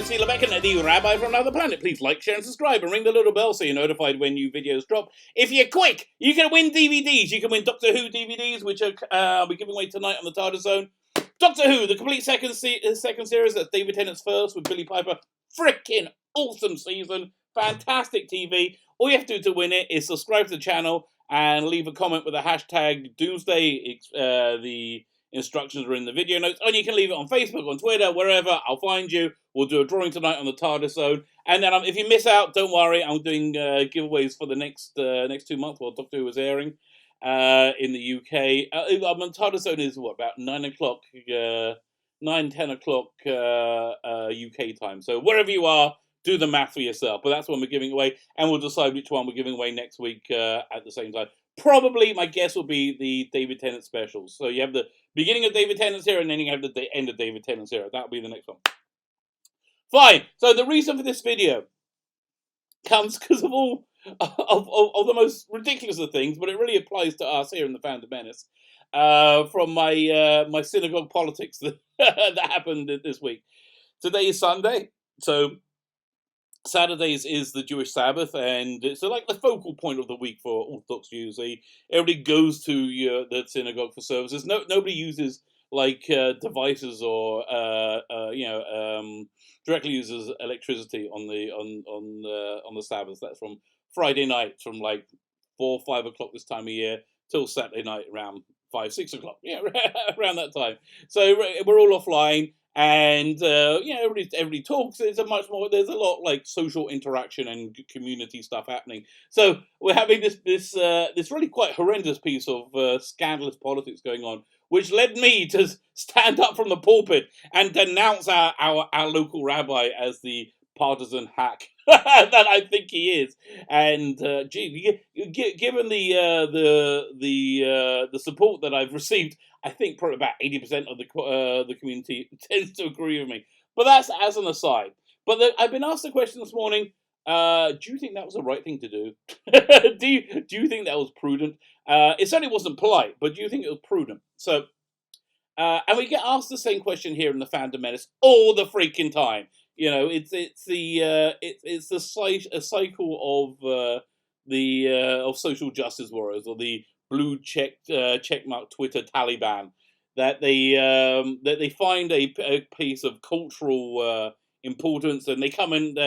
it's me, Rabbi, the Rabbi from another planet. Please like, share, and subscribe, and ring the little bell so you're notified when new videos drop. If you're quick, you can win DVDs. You can win Doctor Who DVDs, which I'll be giving away tonight on the TARDIS Zone. Doctor Who, the complete second series. That's David Tennant's first with Billie Piper. Freaking awesome season. Fantastic TV. All you have to do to win it is subscribe to the channel and leave a comment with the hashtag Doomsday. The instructions are in the video notes. And you can leave it on Facebook, on Twitter, wherever. I'll find you. We'll do a drawing tonight on the TARDIS Zone. And then if you miss out, don't worry. I'm doing giveaways for the next 2 months while Doctor Who is airing in the UK. TARDIS Zone is, about 9 o'clock, 10 o'clock UK time. So wherever you are, do the math for yourself. But that's when we're giving away. And we'll decide which one we're giving away next week at the same time. Probably, my guess will be the David Tennant specials. So you have the beginning of David Tennant's era, and then you have the end of David Tennant's era. That'll be the next one. Fine. So the reason for this video comes because of all of the most ridiculous of things, but it really applies to us here in the Phantom Menace. From my synagogue politics that that happened this week. Today is Sunday, so Saturdays is the Jewish Sabbath, and it's like the focal point of the week for Orthodox Jews. Everybody goes to the synagogue for services. Nobody uses devices or directly uses electricity on the Sabbath. That's from Friday night from 4 or 5 o'clock this time of year till Saturday night around 5, 6 o'clock. Yeah, around that time. So we're all offline. And everybody talks. There's a lot social interaction and community stuff happening. So we're having this really quite horrendous piece of scandalous politics going on, which led me to stand up from the pulpit and denounce our local rabbi as the partisan hack that I think he is. And given the support that I've received, I think probably about 80% of the community tends to agree with me. But that's as an aside. But I've been asked a question this morning. Do you think that was the right thing to do? do you think that was prudent? It certainly wasn't polite, but do you think it was prudent? So, and we get asked the same question here in the Phantom Menace all the freaking time. It's a cycle of social justice warriors, or the blue checkmark Twitter Taliban, that they find a piece of cultural importance, and they come and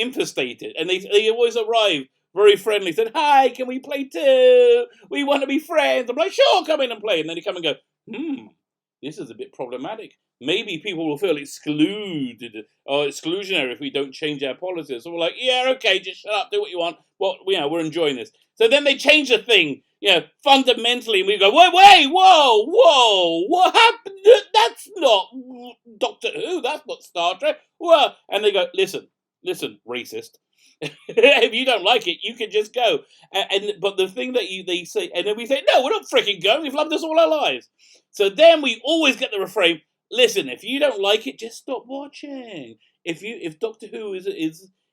infestate it, and they always arrive very friendly, said, "Hi, can we play too? We want to be friends." I'm like, "Sure, come in and play." And then they come and go, this is a bit problematic. Maybe people will feel excluded or exclusionary if we don't change our policies. So we're like, yeah, okay, just shut up, do what you want. Well, we're enjoying this. So then they change the thing, fundamentally, and we go, wait, whoa, what happened? That's not Doctor Who, that's not Star Trek. Well, and they go, listen, racist. If you don't like it, you can just go. But the thing that they say, and then we say, no, we're not freaking going. We've loved this all our lives. So then we always get the refrain, listen, if you don't like it, just stop watching. If Doctor Who is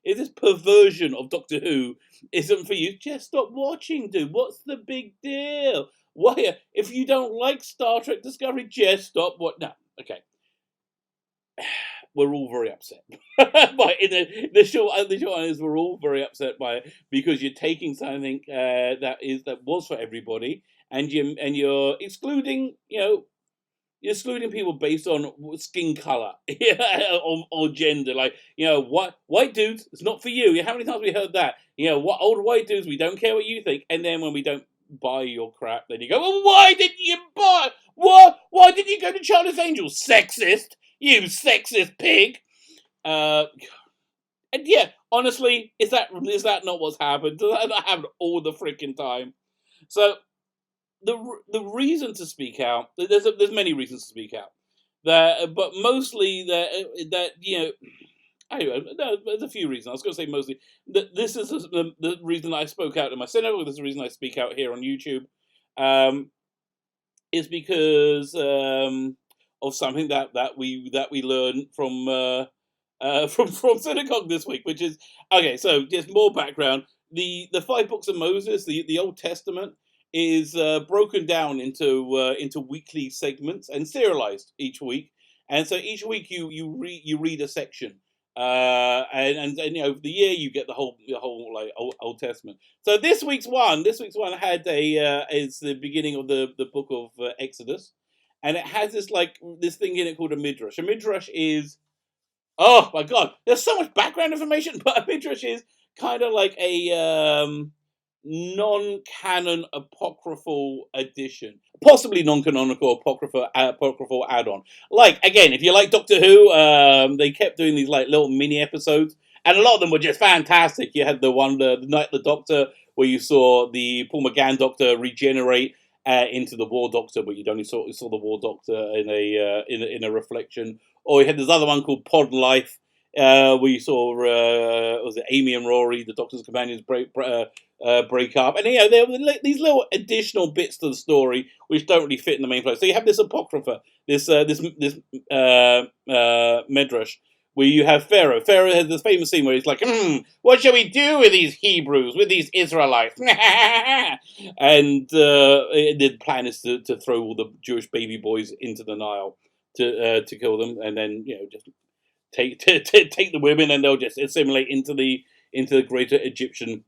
this perversion of Doctor Who isn't for you, just stop watching, dude. What's the big deal? Why? If you don't like Star Trek Discovery, just stop No, okay. We're all very upset. But the short answer is we're all very upset by it, because you're taking something that was for everybody, and you're excluding you're excluding people based on skin color or gender. White dudes, it's not for you. How many times have we heard that? What old white dudes, we don't care what you think. And then when we don't buy your crap, then you go, well, why didn't you buy? What? Why didn't you go to Charlie's Angels? Sexist. You sexist pig. And yeah, honestly, is that not what's happened? Does that not happen all the freaking time? So the reason to speak out, there's many reasons to speak out. But mostly that anyway, there's a few reasons. I was going to say mostly that this is the reason I spoke out in my synagogue. This is the reason I speak out here on YouTube. Is because of something that we learned from synagogue this week, which is okay. So just more background: the 5 books of Moses, the Old Testament, is broken down into weekly segments and serialized each week. And so each week you read a section And over the year you get the whole like Old Testament. So this week's one had is the beginning of the book of Exodus, and it has this thing in it called a midrash. A midrash is, oh my god, there's so much background information, but a midrash is kind of like a non-canon apocryphal edition, possibly non-canonical apocryphal add-on. Like, again, if you like Doctor Who, they kept doing these like little mini episodes, and a lot of them were just fantastic. You had the one, the Night of the Doctor, where you saw the Paul McGann Doctor regenerate into the War Doctor, but you only saw the War Doctor in a reflection. Or you had this other one called Pod Life, where you saw was it Amy and Rory, the Doctor's companions, break up, and there were these little additional bits to the story which don't really fit in the main plot. So you have this apocrypha, this medrash, where you have Pharaoh. Pharaoh has this famous scene where he's like, "What shall we do with these Hebrews, with these Israelites?" And the plan is to throw all the Jewish baby boys into the Nile to kill them, and then just take the women, and they'll just assimilate into the greater Egyptian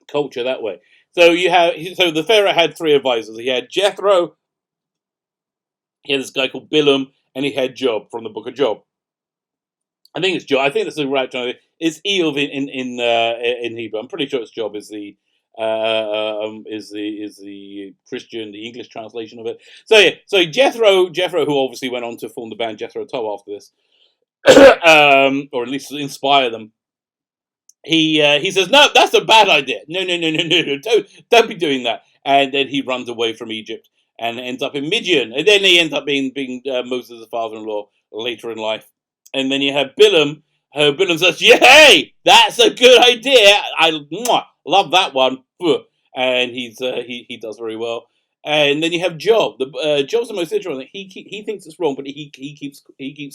culture that way. So the Pharaoh had three advisors. He had Jethro, he had this guy called Bilam, and he had Job from the Book of Job. I think it's Job. I think that's the right term. It's Eov in Hebrew. I'm pretty sure it's Job is the Christian, the English translation of it. So Jethro, who obviously went on to form the band Jethro Tull after this, or at least inspire them. He says, "No, that's a bad idea. No, don't be doing that." And then he runs away from Egypt and ends up in Midian, and then he ends up being Moses' father-in-law later in life. And then you have Bilam. Bilam says, "Yeah, hey, that's a good idea. I love that one." And he does very well. And then you have Job. Job's the most interesting. He thinks it's wrong, but he keeps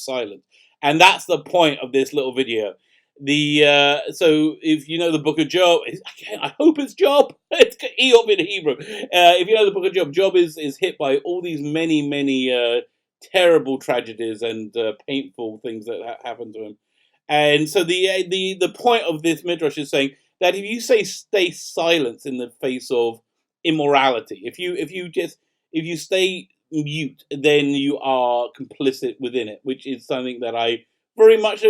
silent. And that's the point of this little video. So if you know the Book of Job, I hope it's Job. It's Eob in Hebrew. If you know the Book of Job, Job is hit by all these many terrible tragedies and painful things that happen to him. And so the point of this midrash is saying that if you stay silent in the face of immorality, if you stay mute, then you are complicit within it, which is something that I very much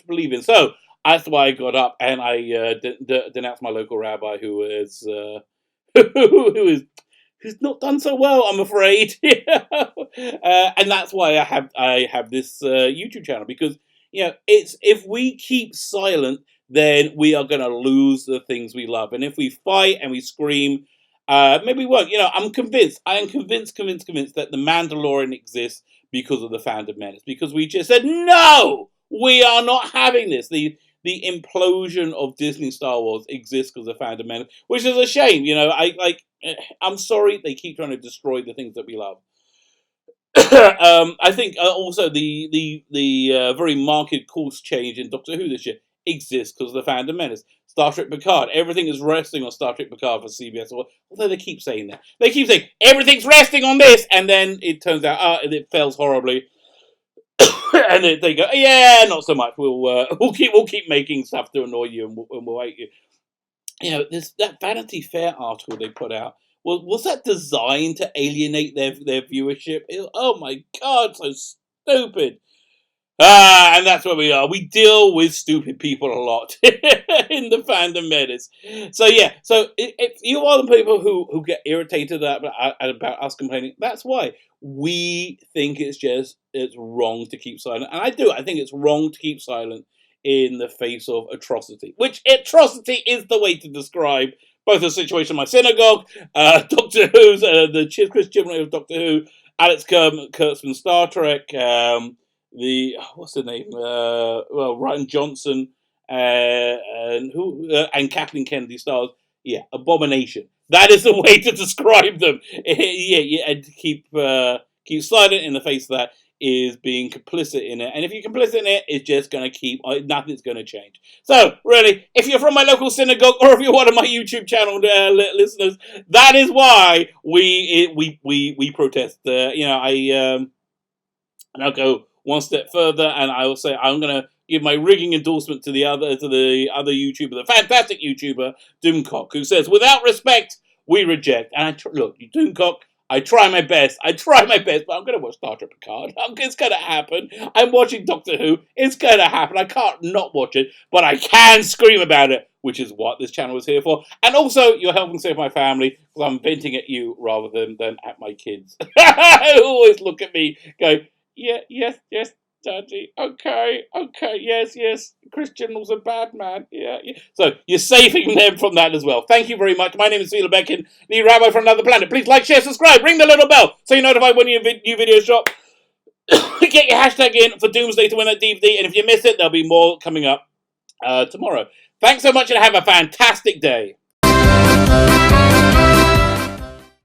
believe in. So that's why I got up and I denounced my local rabbi, who is who's not done so well, I'm afraid. And that's why I have this YouTube channel, because it's, if we keep silent, then we are going to lose the things we love. And if we fight and we scream, maybe we won't. I am convinced that the Mandalorian exists because of the Phantom Menace, because we just said, no, we are not having this. The implosion of Disney Star Wars exists because of the Phantom Menace, which is a shame. I'm sorry they keep trying to destroy the things that we love. I think also the very marked course change in Doctor Who this year exists because of the Phantom Menace. Star Trek Picard, everything is resting on Star Trek Picard for CBS. Although they keep saying that, they keep saying everything's resting on this, and then it turns out it fails horribly, and they go, yeah, not so much. We'll keep making stuff to annoy you, and we'll hate you. That Vanity Fair article they put out, was that designed to alienate their viewership? Oh my god, so stupid. And that's where we are. We deal with stupid people a lot in the Phantom Menace. So if you are the people who get irritated about us complaining, that's why. We think it's wrong to keep silent. And I think it's wrong to keep silent in the face of atrocity. Which atrocity is the way to describe both the situation in my synagogue, Doctor Who's, the Chris Chibnall of Doctor Who, Alex Kurtzman's Star Trek, what's the name? Ryan Johnson, and Kathleen Kennedy stars. Yeah, abomination. That is the way to describe them. And to keep silent in the face of that is being complicit in it. And if you're complicit in it, it's just going to keep, nothing's going to change. So, really, if you're from my local synagogue, or if you're one of my YouTube channel listeners, that is why we protest. And I'll go one step further, and I will say I'm going to give my rigging endorsement to the other YouTuber, the fantastic YouTuber Doomcock, who says, "Without respect, we reject." And look, you Doomcock, I try my best, but I'm going to watch Star Trek Picard. It's going to happen. I'm watching Doctor Who. It's going to happen. I can't not watch it, but I can scream about it, which is what this channel is here for. And also, you're helping save my family, because I'm venting at you rather than at my kids, who always look at me, go, "Yeah, yes, Daddy, okay, yes, Christian was a bad man, yeah. So you're saving them from that as well. Thank you very much. My name is Felix Beckin, the Rabbi from another planet. Please like, share, subscribe, ring the little bell so you're notified when new videos drop. Get your hashtag in for Doomsday to win that DVD, and if you miss it, there'll be more coming up tomorrow. Thanks so much and have a fantastic day.